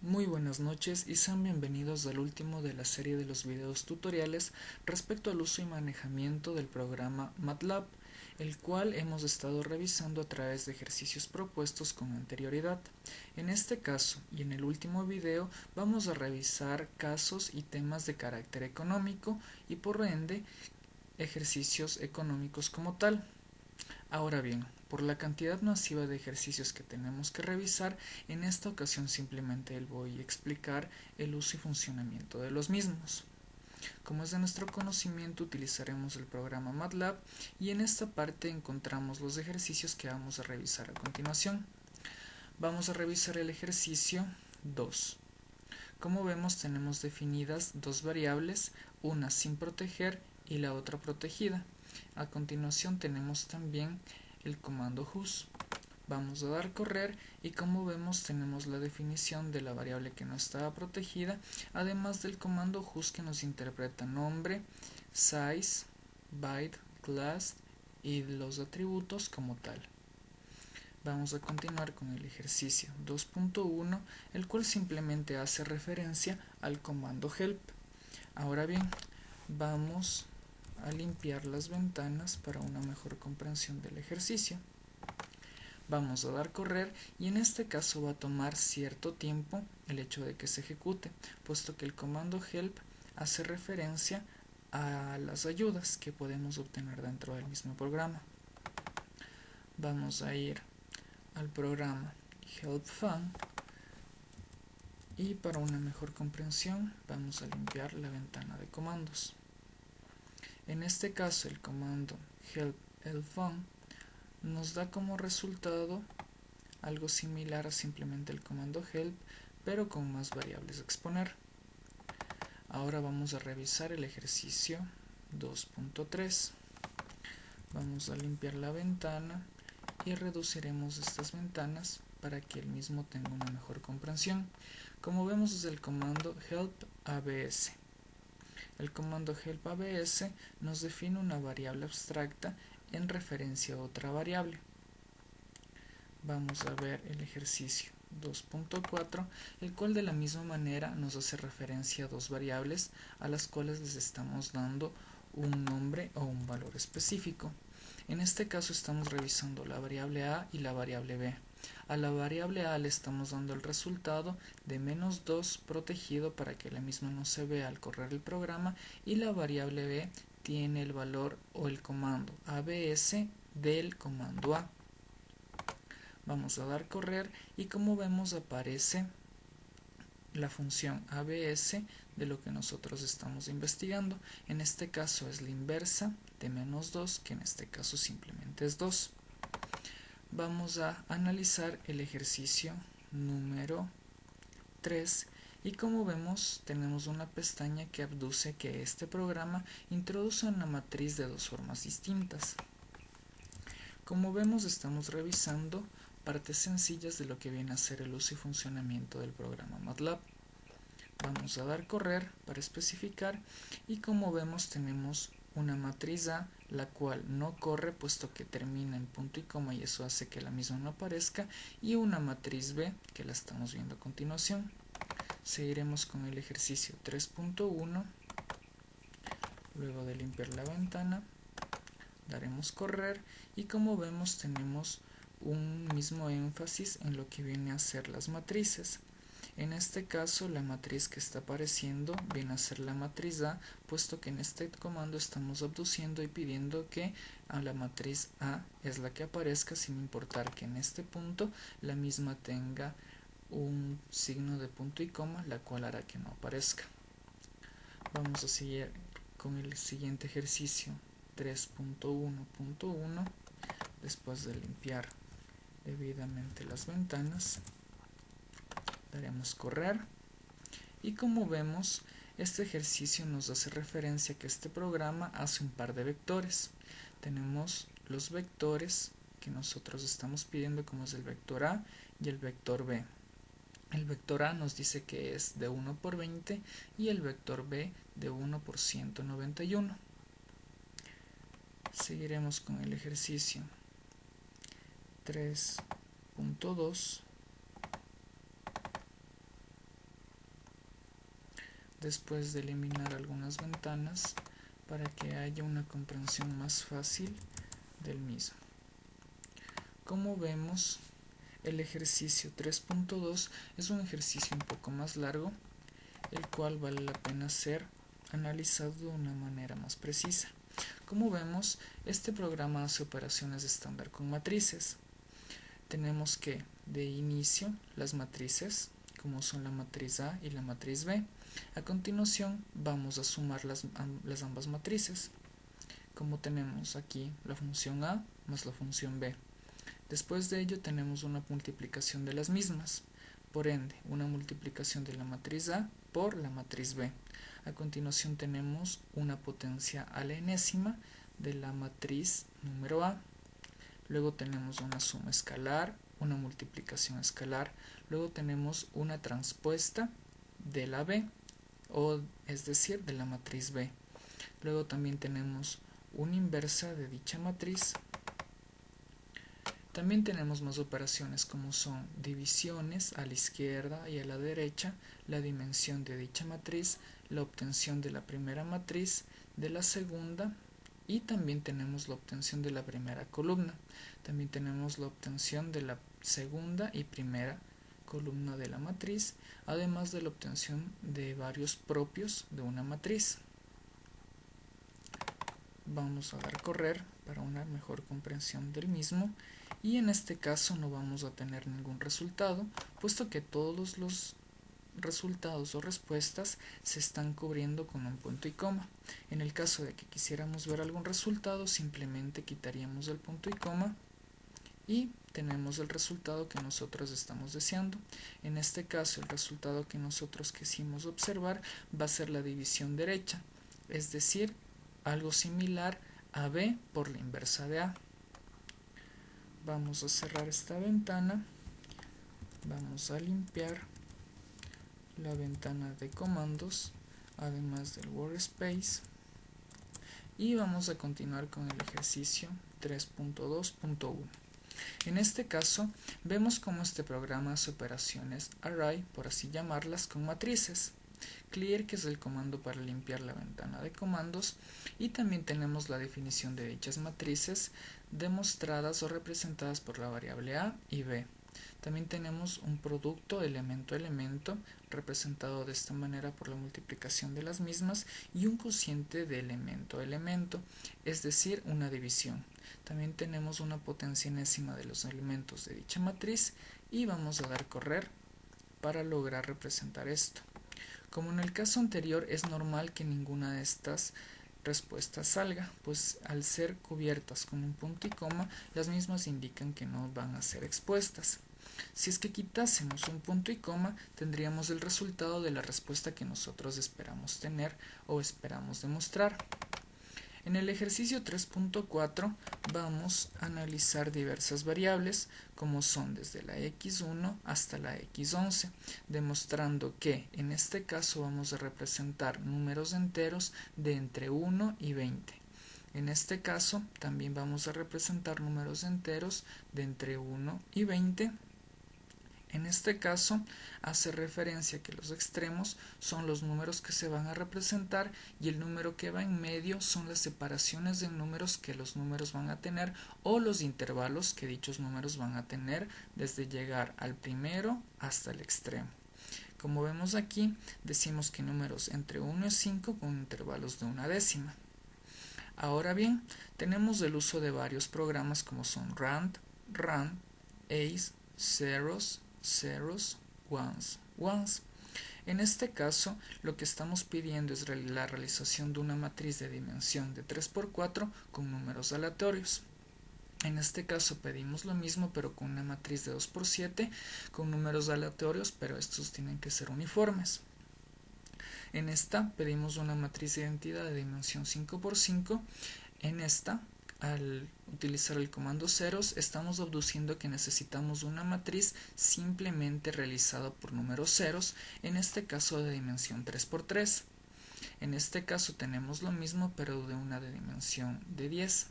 Muy buenas noches y sean bienvenidos al último de la serie de los videos tutoriales respecto al uso y manejamiento del programa MATLAB, el cual hemos estado revisando a través de ejercicios propuestos con anterioridad. En este caso y en el último video vamos a revisar casos y temas de carácter económico y por ende ejercicios económicos como tal. Ahora bien, por la cantidad masiva de ejercicios que tenemos que revisar, en esta ocasión simplemente voy a explicar el uso y funcionamiento de los mismos. Como es de nuestro conocimiento, utilizaremos el programa MATLAB y en esta parte encontramos los ejercicios que vamos a revisar a continuación. Vamos a revisar el ejercicio 2. Como vemos, tenemos definidas dos variables, una sin proteger y la otra protegida. A continuación tenemos también el comando whos. Vamos a dar correr y como vemos tenemos la definición de la variable que no estaba protegida, además del comando whos que nos interpreta nombre, size, byte, class y los atributos como tal. Vamos a continuar con el ejercicio 2.1, el cual simplemente hace referencia al comando help. Ahora bien, vamos a limpiar las ventanas para una mejor comprensión del ejercicio. Vamos a dar correr y en este caso va a tomar cierto tiempo el hecho de que se ejecute, puesto que el comando help hace referencia a las ayudas que podemos obtener dentro del mismo programa. Vamos a ir al programa help fun y para una mejor comprensión vamos a limpiar la ventana de comandos. En este caso el comando help fun nos da como resultado algo similar a simplemente el comando help, pero con más variables a exponer. Ahora vamos a revisar el ejercicio 2.3. Vamos a limpiar la ventana y reduciremos estas ventanas para que el mismo tenga una mejor comprensión. Como vemos es el comando help abs. El comando help abs nos define una variable abstracta en referencia a otra variable. Vamos a ver el ejercicio 2.4, el cual de la misma manera nos hace referencia a dos variables a las cuales les estamos dando un nombre o un valor específico. En este caso estamos revisando la variable a y la variable b. A la variable a le estamos dando el resultado de -2 protegido para que la misma no se vea al correr el programa, y la variable b tiene el valor o el comando abs del comando a. Vamos a dar correr y como vemos aparece la función abs de lo que nosotros estamos investigando. En este caso es la inversa de -2, que en este caso simplemente es 2. Vamos a analizar el ejercicio número 3 y como vemos tenemos una pestaña que abduce que este programa introduce una matriz de dos formas distintas. Como vemos estamos revisando partes sencillas de lo que viene a ser el uso y funcionamiento del programa MATLAB. Vamos a dar correr para especificar y como vemos tenemos una matriz A la cual no corre puesto que termina en punto y coma y eso hace que la misma no aparezca, y una matriz B que la estamos viendo a continuación. Seguiremos con el ejercicio 3.1. Luego de limpiar la ventana daremos correr y como vemos tenemos un mismo énfasis en lo que viene a ser las matrices. En este caso la matriz que está apareciendo viene a ser la matriz A, puesto que en este comando estamos abduciendo y pidiendo que a la matriz A es la que aparezca, sin importar que en este punto la misma tenga un signo de punto y coma, la cual hará que no aparezca. Vamos a seguir con el siguiente ejercicio 3.1.1. Después de limpiar debidamente las ventanas daremos correr y como vemos este ejercicio nos hace referencia a que este programa hace un par de vectores. Tenemos los vectores que nosotros estamos pidiendo, como es el vector A y el vector B. El vector A nos dice que es de 1 por 20 y el vector B de 1 por 191. Seguiremos con el ejercicio 3.2. después de eliminar algunas ventanas para que haya una comprensión más fácil del mismo. Como vemos, el ejercicio 3.2 es un ejercicio un poco más largo, el cual vale la pena ser analizado de una manera más precisa. Como vemos, este programa hace operaciones estándar con matrices. Tenemos que, de inicio, las matrices, como son la matriz A y la matriz B. A continuación, vamos a sumar las ambas matrices, como tenemos aquí la función A más la función B. Después de ello tenemos una multiplicación de las mismas, por ende, una multiplicación de la matriz A por la matriz B. A continuación tenemos una potencia a la enésima de la matriz número A. Luego tenemos una suma escalar, una multiplicación escalar. Luego tenemos una transpuesta de la B, es decir, de la matriz B. Luego también tenemos una inversa de dicha matriz. También tenemos más operaciones como son divisiones a la izquierda y a la derecha, la dimensión de dicha matriz, la obtención de la primera matriz, de la segunda, y también tenemos la obtención de la primera columna. También tenemos la obtención de la segunda y primera columna de la matriz, además de la obtención de varios propios de una matriz. Vamos a dar correr para una mejor comprensión del mismo, y en este caso no vamos a tener ningún resultado, puesto que todos los resultados o respuestas se están cubriendo con un punto y coma. En el caso de que quisiéramos ver algún resultado, simplemente quitaríamos el punto y coma y tenemos el resultado que nosotros estamos deseando. En este caso, el resultado que nosotros quisimos observar va a ser la división derecha, es decir, algo similar a B por la inversa de A. Vamos a cerrar esta ventana, vamos a limpiar la ventana de comandos, además del workspace, y vamos a continuar con el ejercicio 3.2.1. En este caso, vemos cómo este programa hace operaciones array, por así llamarlas, con matrices. Clear, que es el comando para limpiar la ventana de comandos, y también tenemos la definición de dichas matrices demostradas o representadas por la variable A y B. También tenemos un producto elemento-elemento representado de esta manera por la multiplicación de las mismas, y un cociente de elemento-elemento, es decir, una división. También tenemos una potencia enésima de los elementos de dicha matriz, y vamos a dar correr para lograr representar esto. Como en el caso anterior, es normal que ninguna de estas respuestas salga, pues al ser cubiertas con un punto y coma, las mismas indican que no van a ser expuestas. Si es que quitásemos un punto y coma, tendríamos el resultado de la respuesta que nosotros esperamos tener o esperamos demostrar. En el ejercicio 3.4 vamos a analizar diversas variables, como son desde la x1 hasta la x11, demostrando que en este caso vamos a representar números enteros de entre 1 y 20. En este caso también vamos a representar números enteros de entre 1 y 20. En este caso hace referencia a que los extremos son los números que se van a representar, y el número que va en medio son las separaciones de números que los números van a tener, o los intervalos que dichos números van a tener desde llegar al primero hasta el extremo. Como vemos aquí, decimos que números entre 1 y 5 con intervalos de una décima. Ahora bien, tenemos el uso de varios programas como son rand, rand, ace, ceros, ceros, ones, ones. En este caso, lo que estamos pidiendo es la realización de una matriz de dimensión de 3×4 con números aleatorios. En este caso pedimos lo mismo, pero con una matriz de 2×7 con números aleatorios, pero estos tienen que ser uniformes. En esta pedimos una matriz de identidad de dimensión 5×5. En esta, al utilizar el comando ceros, estamos abduciendo que necesitamos una matriz simplemente realizada por números ceros, en este caso de dimensión 3×3. En este caso tenemos lo mismo, pero de una de dimensión de 10.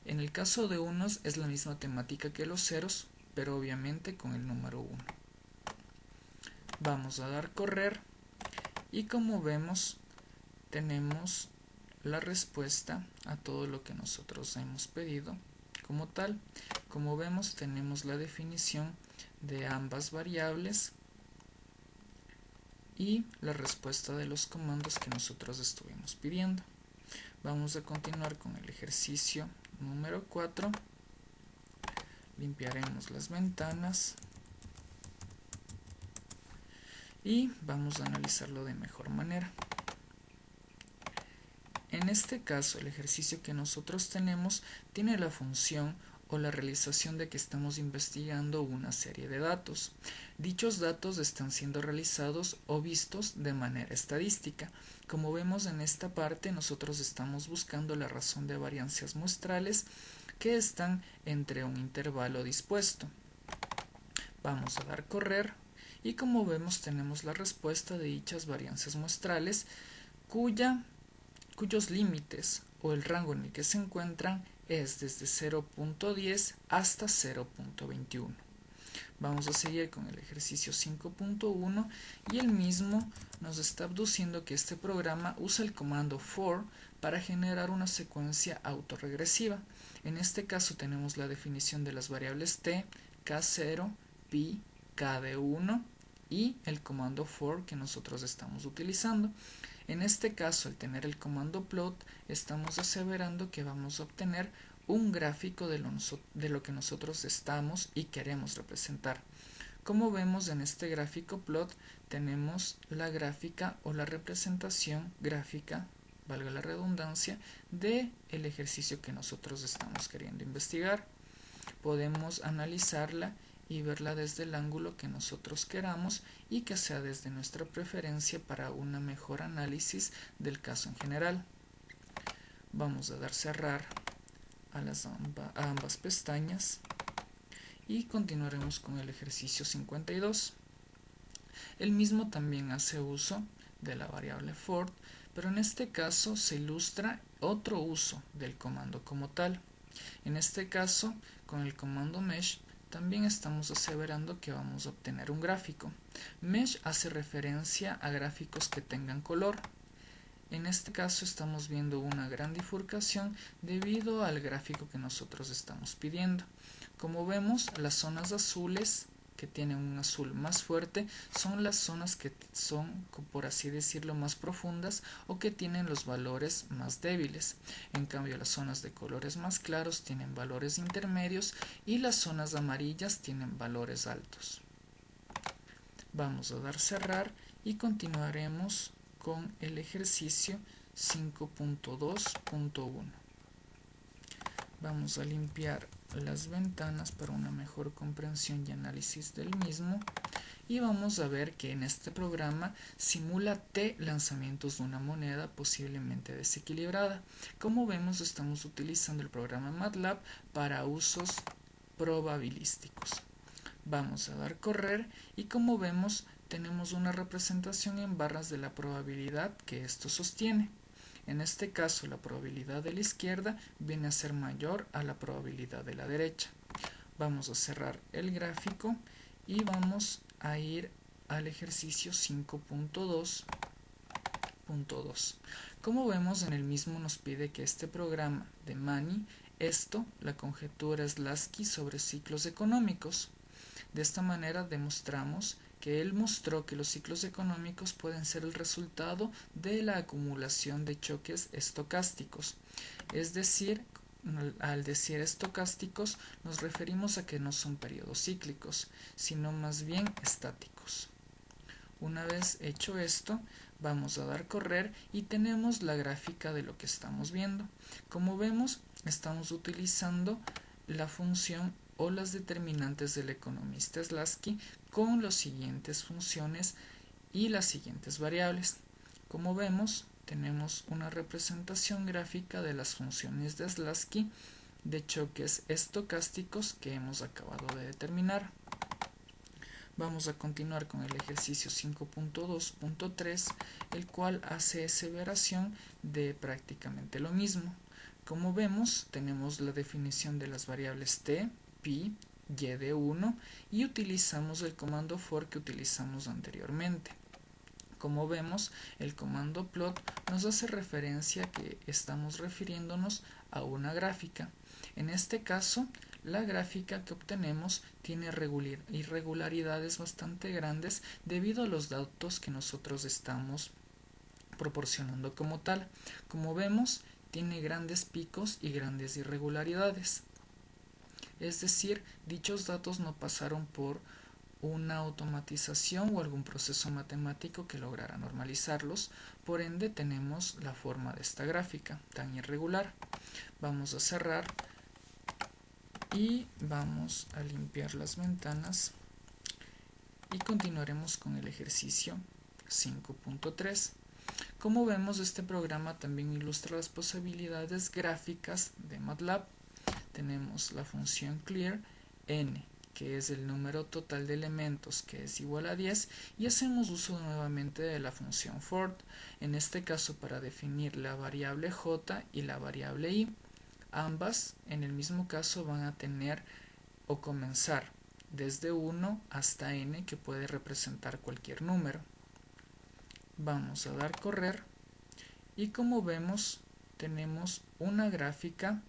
En el caso de unos es la misma temática que los ceros, pero obviamente con el número 1. Vamos a dar correr y como vemos tenemos la respuesta a todo lo que nosotros hemos pedido como tal. Como vemos tenemos la definición de ambas variables y la respuesta de los comandos que nosotros estuvimos pidiendo. Vamos a continuar con el ejercicio número 4. Limpiaremos las ventanas y vamos a analizarlo de mejor manera. En este caso, el ejercicio que nosotros tenemos tiene la función o la realización de que estamos investigando una serie de datos. Dichos datos están siendo realizados o vistos de manera estadística. Como vemos en esta parte, nosotros estamos buscando la razón de variancias muestrales que están entre un intervalo dispuesto. Vamos a dar correr y como vemos tenemos la respuesta de dichas variancias muestrales cuyos límites o el rango en el que se encuentran es desde 0.10 hasta 0.21. Vamos a seguir con el ejercicio 5.1 y el mismo nos está abduciendo que este programa usa el comando for para generar una secuencia autorregresiva. En este caso tenemos la definición de las variables t, k0, pi, k de 1 y el comando for que nosotros estamos utilizando. En este caso, al tener el comando plot, estamos aseverando que vamos a obtener un gráfico de lo que nosotros estamos y queremos representar. Como vemos en este gráfico plot, tenemos la gráfica o la representación gráfica, valga la redundancia, del ejercicio que nosotros estamos queriendo investigar. Podemos analizarla y verla desde el ángulo que nosotros queramos y que sea desde nuestra preferencia para un mejor análisis del caso en general. Vamos a dar cerrar a ambas pestañas y continuaremos con el ejercicio 52. El mismo también hace uso de la variable for, pero en este caso se ilustra otro uso del comando como tal. En este caso, con el comando mesh, también estamos aseverando que vamos a obtener un gráfico. Mesh hace referencia a gráficos que tengan color. En este caso estamos viendo una gran bifurcación debido al gráfico que nosotros estamos pidiendo. Como vemos, las zonas azules que tienen un azul más fuerte son las zonas que son, por así decirlo, más profundas o que tienen los valores más débiles. En cambio, las zonas de colores más claros tienen valores intermedios y las zonas amarillas tienen valores altos. Vamos a dar cerrar y continuaremos con el ejercicio 5.2.1. Vamos a limpiar las ventanas para una mejor comprensión y análisis del mismo y vamos a ver que en este programa simula T lanzamientos de una moneda posiblemente desequilibrada. Como vemos, estamos utilizando el programa MATLAB para usos probabilísticos. Vamos a dar correr y como vemos tenemos una representación en barras de la probabilidad que esto sostiene. En este caso, la probabilidad de la izquierda viene a ser mayor a la probabilidad de la derecha. Vamos a cerrar el gráfico y vamos a ir al ejercicio 5.2.2. Como vemos, en el mismo nos pide que este programa de Mani, la conjetura Slatsky sobre ciclos económicos. De esta manera demostramos que él mostró que los ciclos económicos pueden ser el resultado de la acumulación de choques estocásticos. Es decir, al decir estocásticos nos referimos a que no son periodos cíclicos, sino más bien estáticos. Una vez hecho esto, vamos a dar correr y tenemos la gráfica de lo que estamos viendo. Como vemos, estamos utilizando la función o las determinantes del economista Slatsky con las siguientes funciones y las siguientes variables. Como vemos, tenemos una representación gráfica de las funciones de Slatsky de choques estocásticos que hemos acabado de determinar. Vamos a continuar con el ejercicio 5.2.3, el cual hace aseveración de prácticamente lo mismo. Como vemos, tenemos la definición de las variables t, pi, y de 1 y utilizamos el comando for que utilizamos anteriormente. Como vemos, el comando plot nos hace referencia a que estamos refiriéndonos a una gráfica. En este caso, la gráfica que obtenemos tiene irregularidades bastante grandes debido a los datos que nosotros estamos proporcionando como tal. Como vemos, tiene grandes picos y grandes irregularidades. Es decir, dichos datos no pasaron por una automatización o algún proceso matemático que lograra normalizarlos, por ende tenemos la forma de esta gráfica tan irregular. Vamos a cerrar y vamos a limpiar las ventanas y continuaremos con el ejercicio 5.3. Como vemos, este programa también ilustra las posibilidades gráficas de MATLAB. Tenemos la función clear, n, que es el número total de elementos, que es igual a 10, y hacemos uso nuevamente de la función for, en este caso para definir la variable j y la variable i. Ambas, en el mismo caso, van a tener o comenzar desde 1 hasta n, que puede representar cualquier número. Vamos a dar correr y como vemos tenemos una gráfica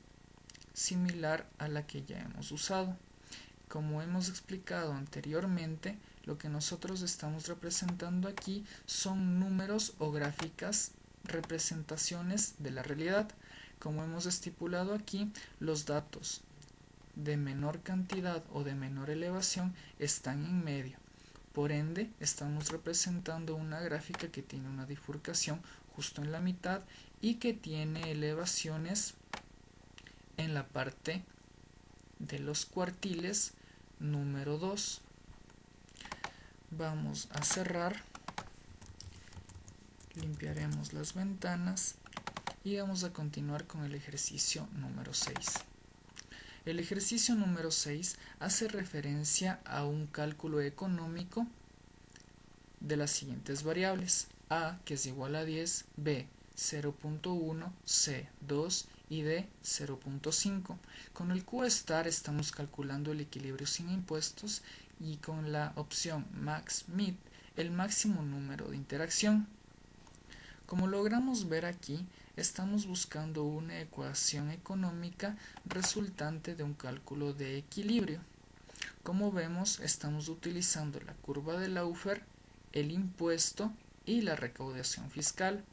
similar a la que ya hemos usado. Como hemos explicado anteriormente, lo que nosotros estamos representando aquí son números o gráficas, representaciones de la realidad. Como hemos estipulado aquí, los datos de menor cantidad o de menor elevación están en medio. Por ende, estamos representando una gráfica que tiene una bifurcación justo en la mitad y que tiene elevaciones en la parte de los cuartiles número 2. Vamos a cerrar, limpiaremos las ventanas y vamos a continuar con el ejercicio número 6. El ejercicio número 6 hace referencia a un cálculo económico de las siguientes variables: a, que es igual a 10, b, 0.1, c, 2 y d, 0.5. Con el QStar estamos calculando el equilibrio sin impuestos y con la opción MaxMid el máximo número de interacción. Como logramos ver aquí, estamos buscando una ecuación económica resultante de un cálculo de equilibrio. Como vemos, estamos utilizando la curva de Laffer, el impuesto y la recaudación fiscal.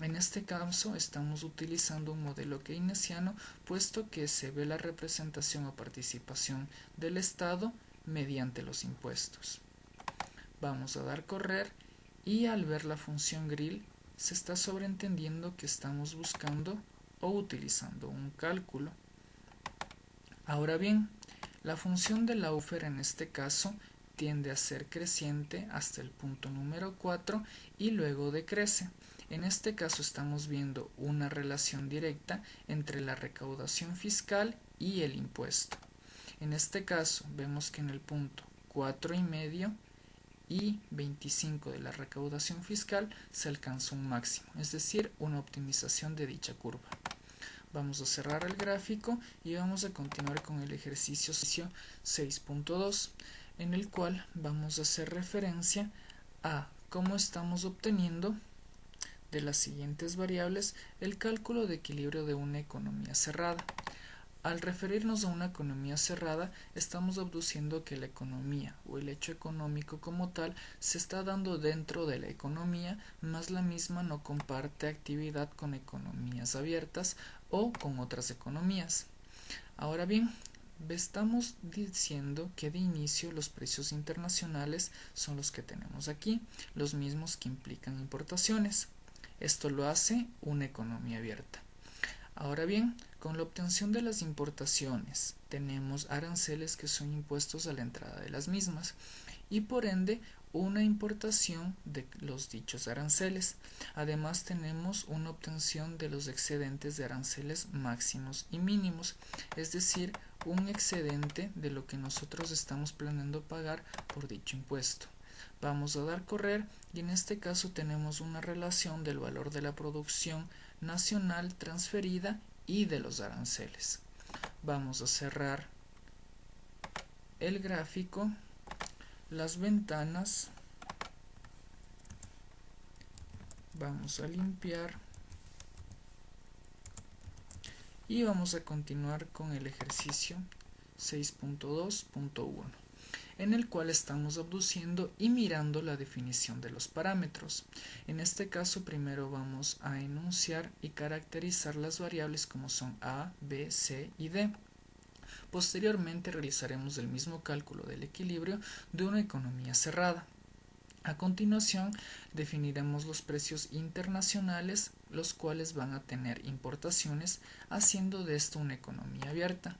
En este caso estamos utilizando un modelo keynesiano, puesto que se ve la representación o participación del Estado mediante los impuestos. Vamos a dar correr y al ver la función grill se está sobreentendiendo que estamos buscando o utilizando un cálculo. Ahora bien, la función de Laffer en este caso tiende a ser creciente hasta el punto número 4 y luego decrece. En este caso estamos viendo una relación directa entre la recaudación fiscal y el impuesto. En este caso vemos que en el punto 4,5 y 25 de la recaudación fiscal se alcanza un máximo, es decir, una optimización de dicha curva. Vamos a cerrar el gráfico y vamos a continuar con el ejercicio 6.2, en el cual vamos a hacer referencia a cómo estamos obteniendo de las siguientes variables el cálculo de equilibrio de una economía cerrada. Al referirnos a una economía cerrada, estamos abduciendo que la economía o el hecho económico como tal se está dando dentro de la economía, más la misma no comparte actividad con economías abiertas o con otras economías. Ahora bien, estamos diciendo que de inicio los precios internacionales son los que tenemos aquí, los mismos que implican importaciones. Esto lo hace una economía abierta. Ahora bien, con la obtención de las importaciones tenemos aranceles que son impuestos a la entrada de las mismas y por ende una importación de los dichos aranceles. Además tenemos una obtención de los excedentes de aranceles máximos y mínimos, es decir, un excedente de lo que nosotros estamos planeando pagar por dicho impuesto. Vamos a dar correr y en este caso tenemos una relación del valor de la producción nacional transferida y de los aranceles. Vamos a cerrar el gráfico, las ventanas Vamos a limpiar y vamos a continuar con el ejercicio 6.2.1, en el cual estamos abduciendo y mirando la definición de los parámetros. En este caso, primero vamos a enunciar y caracterizar las variables como son A, B, C y D. Posteriormente realizaremos el mismo cálculo del equilibrio de una economía cerrada. A continuación, definiremos los precios internacionales, los cuales van a tener importaciones, haciendo de esto una economía abierta.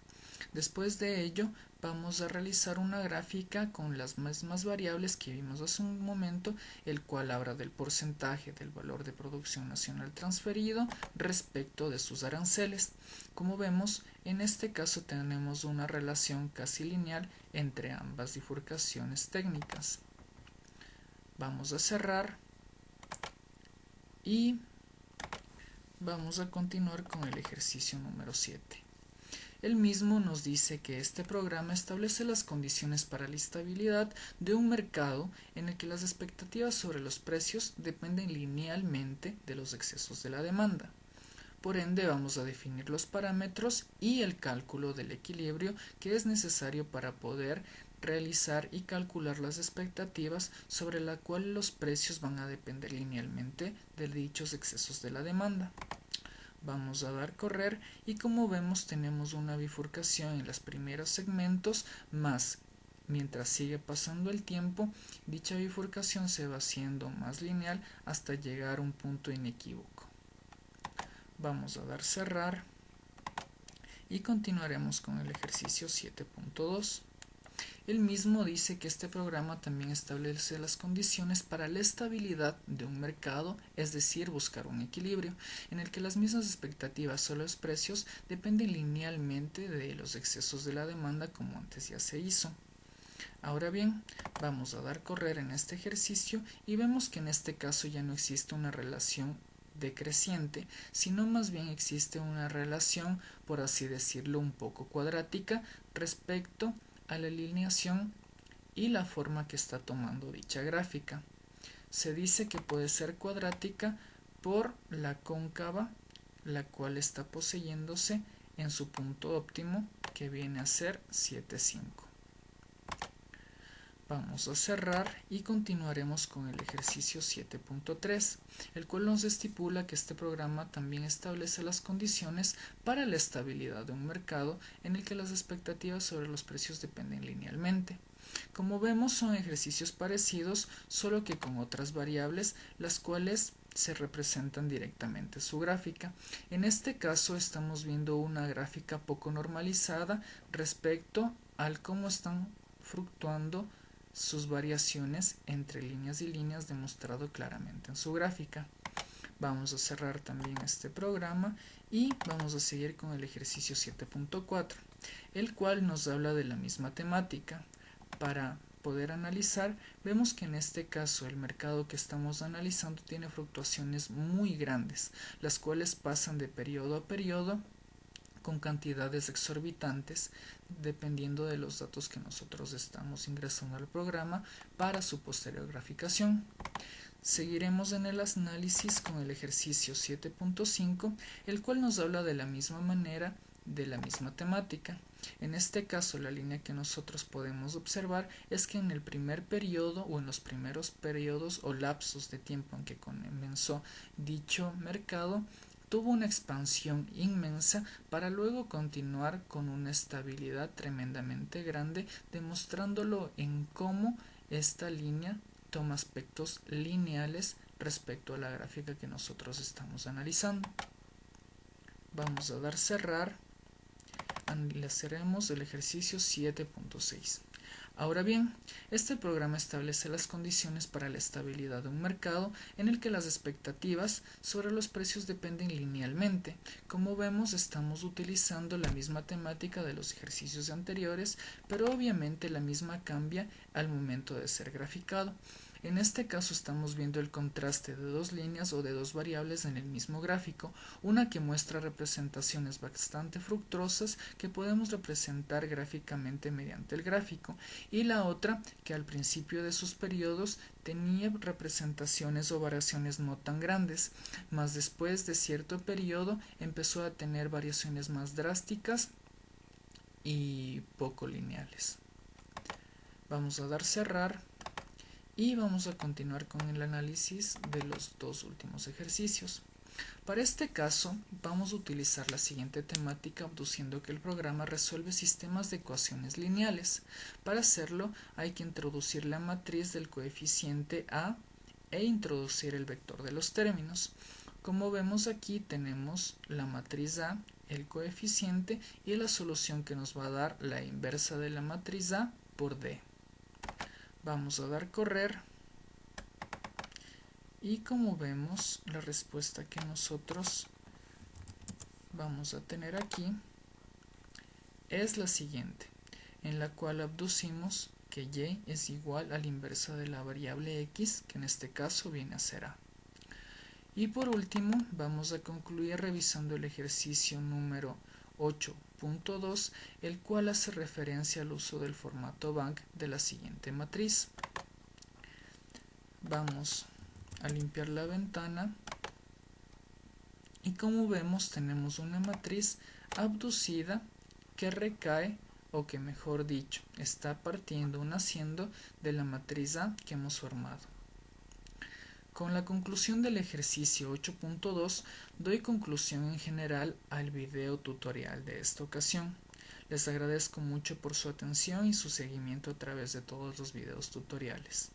Después de ello, vamos a realizar una gráfica con las mismas variables que vimos hace un momento, el cual habla del porcentaje del valor de producción nacional transferido respecto de sus aranceles. Como vemos, en este caso tenemos una relación casi lineal entre ambas bifurcaciones técnicas. Vamos a cerrar y vamos a continuar con el ejercicio número 7. El mismo nos dice que este programa establece las condiciones para la estabilidad de un mercado en el que las expectativas sobre los precios dependen linealmente de los excesos de la demanda. Por ende, vamos a definir los parámetros y el cálculo del equilibrio que es necesario para poder realizar y calcular las expectativas sobre la cual los precios van a depender linealmente de dichos excesos de la demanda. Vamos a dar correr y como vemos tenemos una bifurcación en los primeros segmentos, más mientras sigue pasando el tiempo, dicha bifurcación se va haciendo más lineal hasta llegar a un punto inequívoco. Vamos a dar cerrar y continuaremos con el ejercicio 7.2. El mismo dice que este programa también establece las condiciones para la estabilidad de un mercado, es decir, buscar un equilibrio, en el que las mismas expectativas sobre los precios dependen linealmente de los excesos de la demanda como antes ya se hizo. Ahora bien, vamos a dar correr en este ejercicio y vemos que en este caso ya no existe una relación decreciente, sino más bien existe una relación, por así decirlo, un poco cuadrática respecto a la alineación y la forma que está tomando dicha gráfica. Se dice que puede ser cuadrática por la cóncava, la cual está poseyéndose en su punto óptimo, que viene a ser 7,5. Vamos a cerrar y continuaremos con el ejercicio 7.3, el cual nos estipula que este programa también establece las condiciones para la estabilidad de un mercado en el que las expectativas sobre los precios dependen linealmente. Como vemos, son ejercicios parecidos, solo que con otras variables, las cuales se representan directamente en su gráfica. En este caso estamos viendo una gráfica poco normalizada respecto al cómo están fluctuando sus variaciones entre líneas y líneas, demostrado claramente en su gráfica. Vamos a cerrar también este programa y vamos a seguir con el ejercicio 7.4, el cual nos habla de la misma temática. Para poder analizar, vemos que en este caso el mercado que estamos analizando tiene fluctuaciones muy grandes, las cuales pasan de periodo a periodo con cantidades exorbitantes dependiendo de los datos que nosotros estamos ingresando al programa para su posterior graficación. Seguiremos en el análisis con el ejercicio 7.5, el cual nos habla de la misma manera, de la misma temática. En este caso, la línea que nosotros podemos observar es que en el primer periodo o en los primeros periodos o lapsos de tiempo en que comenzó dicho mercado, tuvo una expansión inmensa para luego continuar con una estabilidad tremendamente grande, demostrándolo en cómo esta línea toma aspectos lineales respecto a la gráfica que nosotros estamos analizando. Vamos a dar cerrar. Analizaremos el ejercicio 7.6. Ahora bien, este programa establece las condiciones para la estabilidad de un mercado en el que las expectativas sobre los precios dependen linealmente. Como vemos, estamos utilizando la misma temática de los ejercicios anteriores, pero obviamente la misma cambia al momento de ser graficado. En este caso estamos viendo el contraste de dos líneas o de dos variables en el mismo gráfico, una que muestra representaciones bastante fructuosas que podemos representar gráficamente mediante el gráfico, y la otra que al principio de sus periodos tenía representaciones o variaciones no tan grandes, mas después de cierto periodo empezó a tener variaciones más drásticas y poco lineales. Vamos a dar cerrar y vamos a continuar con el análisis de los dos últimos ejercicios. Para este caso vamos a utilizar la siguiente temática, abduciendo que el programa resuelve sistemas de ecuaciones lineales. Para hacerlo hay que introducir la matriz del coeficiente a e introducir el vector de los términos. Como vemos aquí tenemos la matriz A, el coeficiente y la solución que nos va a dar la inversa de la matriz A por D. Vamos a dar correr y como vemos la respuesta que nosotros vamos a tener aquí es la siguiente, en la cual abducimos que y es igual a la inversa de la variable x, que en este caso viene a ser a. Y por último vamos a concluir revisando el ejercicio número 8.2, el cual hace referencia al uso del formato Bank de la siguiente matriz. Vamos a limpiar la ventana y como vemos tenemos una matriz abducida que recae, o que mejor dicho está partiendo o naciendo de la matriz A que hemos formado. Con la conclusión del ejercicio 8.2 doy conclusión en general al video tutorial de esta ocasión. Les agradezco mucho por su atención y su seguimiento a través de todos los videos tutoriales.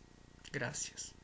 Gracias.